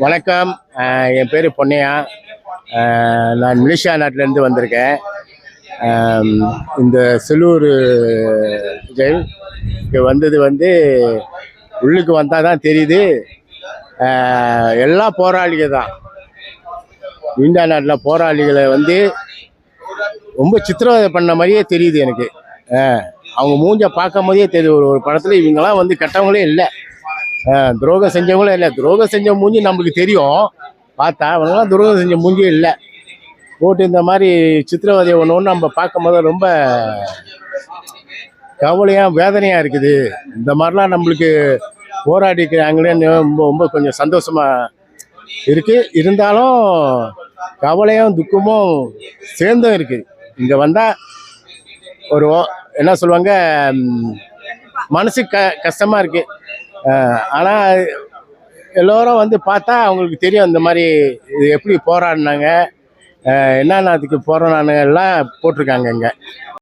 வணக்கம். என் பேர் பொன்னையா. நான் மலேசியா நாட்டிலேருந்து வந்திருக்கேன். இந்த செல்லூர் ஜெயில் இங்கே வந்தது உள்ளுக்கு வந்தால் தான் தெரியுது. எல்லா போராளிகள் தான். இந்தியா நாட்டில் போராளிகளை ரொம்ப சித்திரவதை பண்ண மாதிரியே தெரியுது எனக்கு. அவங்க மூஞ்ச பார்க்கும் போதே தெரியுது. ஒரு படத்தில் இவங்கெல்லாம் கெட்டவங்களே இல்லை, துரோகம் செஞ்சவங்களும் இல்லை. துரோகம் செஞ்ச மூஞ்சி நம்மளுக்கு தெரியும், பார்த்தா அவங்களாம் துரோகம் செஞ்ச மூஞ்சியும் இல்லை. போட்டு இந்த மாதிரி சித்திரவதையை ஒன்று நம்ம பார்க்கும் போது ரொம்ப கவலையாக வேதனையாக இருக்குது. இந்த மாதிரிலாம் நம்மளுக்கு போராடிக்கிறாங்களேன்னு ரொம்ப ரொம்ப கொஞ்சம் சந்தோஷமாக இருக்குது. இருந்தாலும் கவலையும் துக்கமும் சேர்ந்தும் இருக்குது. இங்கே வந்தால் ஒரு என்ன சொல்லுவாங்க, மனசு கஷ்டமாக இருக்குது. ஆனால் எல்லோரும் பார்த்தா அவங்களுக்கு தெரியும் இந்த மாதிரி இது எப்படி போராடினாங்க, என்னென்ன அதுக்கு போராடினாங்க எல்லாம் போட்டிருக்காங்க இங்கே.